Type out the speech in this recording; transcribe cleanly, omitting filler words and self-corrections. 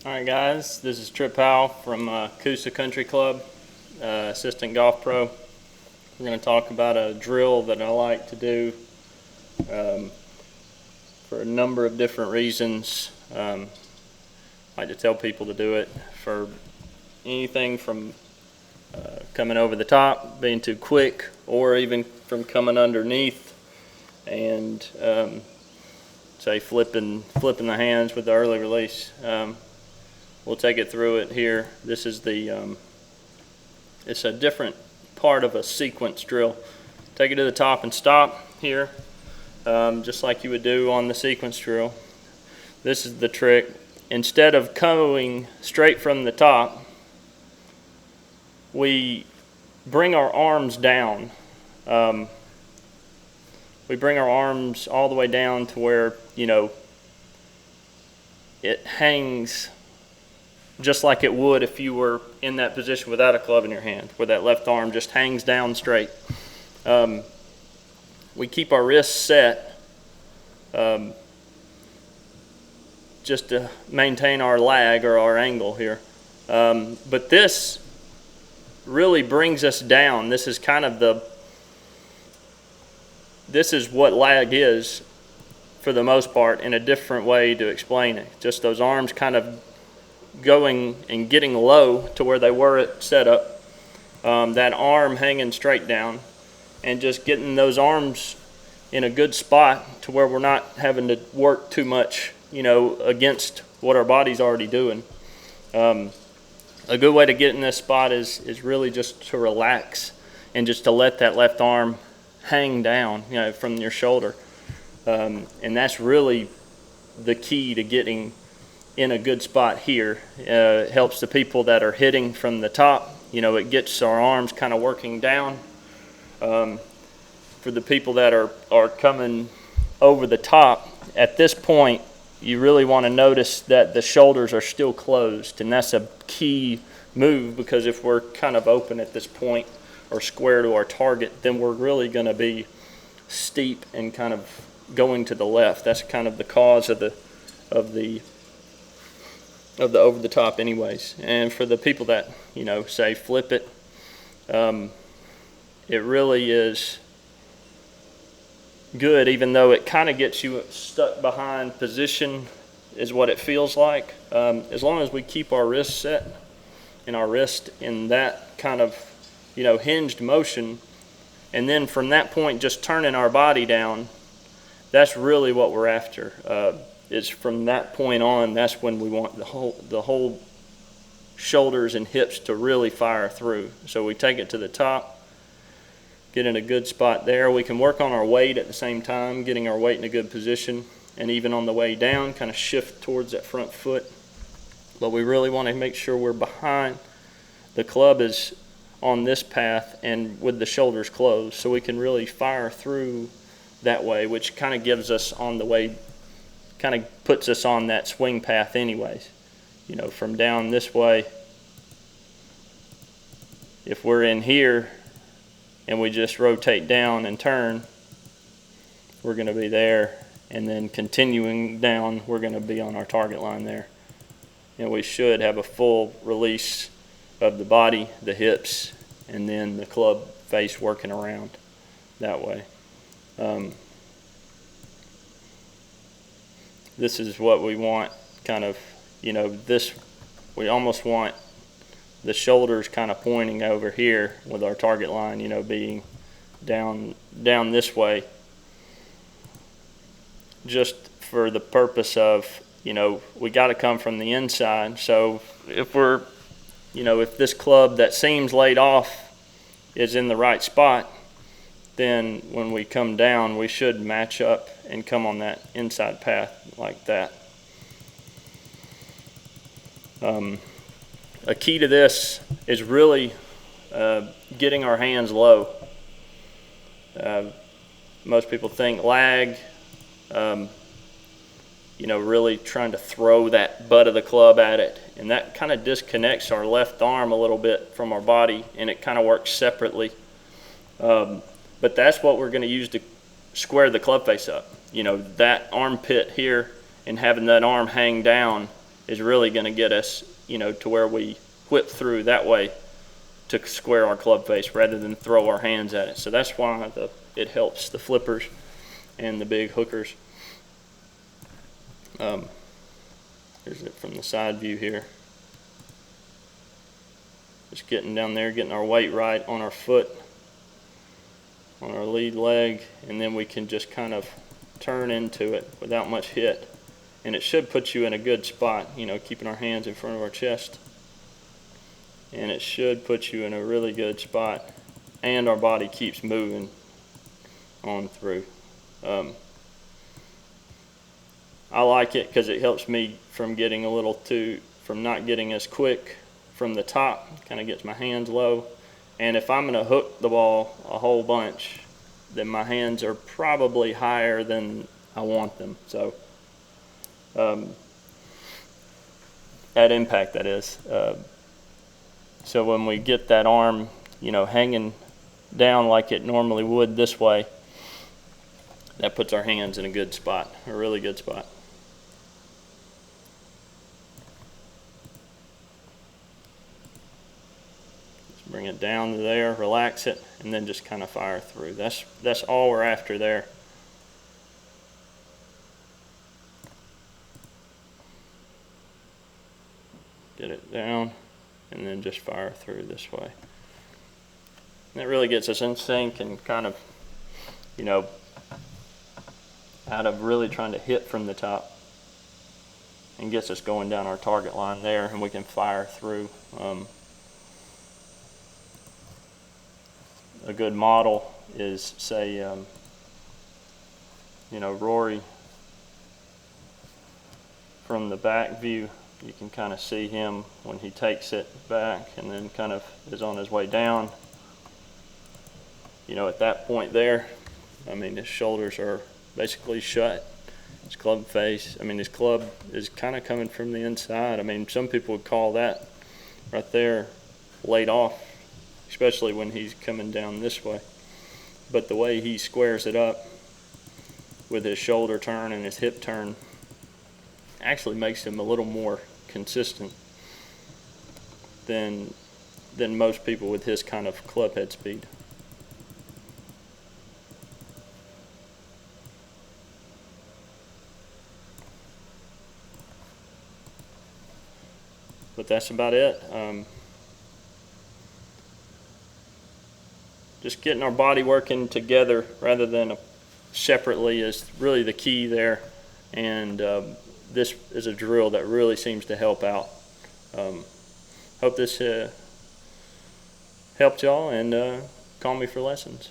All right, guys, this is Tripp Powell from Coosa Country Club, assistant golf pro. We're going to talk about a drill that I like to do um, for a number of different reasons. I like to tell people to do it for anything from coming over the top, being too quick, or even from coming underneath and say flipping the hands with the early release. We'll take it through it here. This is it's a different part of a sequence drill. Take it to the top and stop here, just like you would do on the sequence drill. This is the trick. Instead of going straight from the top, we bring our arms down. We bring our arms all the way down to where, it hangs just like it would if you were in that position without a club in your hand, where that left arm just hangs down straight. We keep our wrists set just to maintain our lag or our angle here. But this really brings us down. This is what lag is for the most part, in a different way to explain it. Just those arms kind of going and getting low to where they were at setup, that arm hanging straight down, and just getting those arms in a good spot to where we're not having to work too much, against what our body's already doing. A good way to get in this spot is really just to relax and just to let that left arm hang down, from your shoulder. And that's really the key to getting in a good spot here. It helps the people that are hitting from the top. It gets our arms kind of working down. For the people that are coming over the top, at this point, you really want to notice that the shoulders are still closed, and that's a key move, because if we're kind of open at this point or square to our target, then we're really going to be steep and kind of going to the left. That's kind of the cause of the over the top anyways. And for the people that, say flip it, it really is good, even though it kind of gets you stuck behind position is what it feels like. As long as we keep our wrist set and our wrist in that kind of, hinged motion, and then from that point just turning our body down, that's really what we're after. Is from that point on, that's when we want the whole shoulders and hips to really fire through. So we take it to the top, get in a good spot there. We can work on our weight at the same time, getting our weight in a good position, and even on the way down, kind of shift towards that front foot. But we really want to make sure we're behind. The club is on this path and with the shoulders closed, so we can really fire through that way, which kind of gives us on the way, kind of puts us on that swing path anyways. From down this way, if we're in here and we just rotate down and turn, we're going to be there, and then continuing down, we're going to be on our target line there. And we should have a full release of the body, the hips, and then the club face working around that way. This is what we want, kind of, we almost want the shoulders kind of pointing over here with our target line, being down this way, just for the purpose of, we got to come from the inside. So if we're, if this club that seems laid off is in the right spot, then when we come down, we should match up and come on that inside path like that. A key to this is really getting our hands low. Most people think lag, really trying to throw that butt of the club at it, and that kind of disconnects our left arm a little bit from our body, and it kind of works separately. But that's what we're going to use to square the club face up. That armpit here and having that arm hang down is really going to get us, to where we whip through that way to square our club face rather than throw our hands at it. So that's why it helps the flippers and the big hookers. Here's it from the side view here. Just getting down there, getting our weight right on our foot, on our lead leg, and then we can just kind of turn into it without much hit. And it should put you in a good spot, keeping our hands in front of our chest. And it should put you in a really good spot, and our body keeps moving on through. I like it because it helps me from getting from not getting as quick from the top, kind of gets my hands low. And if I'm gonna hook the ball a whole bunch, then my hands are probably higher than I want them. So at impact, that is. So when we get that arm, hanging down like it normally would this way, that puts our hands in a good spot, a really good spot. Just bring it down to there, relax it, and then just kind of fire through. That's all we're after there. Get it down, and then just fire through this way. And that really gets us in sync and kind of, out of really trying to hit from the top, and gets us going down our target line there, and we can fire through. A good model is, say, Rory from the back view. You can kind of see him when he takes it back and then kind of is on his way down. At that point there, his shoulders are basically shut. His club face, his club is kind of coming from the inside. Some people would call that right there laid off, especially when he's coming down this way. But the way he squares it up with his shoulder turn and his hip turn actually makes him a little more consistent than most people with his kind of club head speed. But that's about it. Just getting our body working together rather than separately is really the key there. And this is a drill that really seems to help out. Hope this helped y'all, and call me for lessons.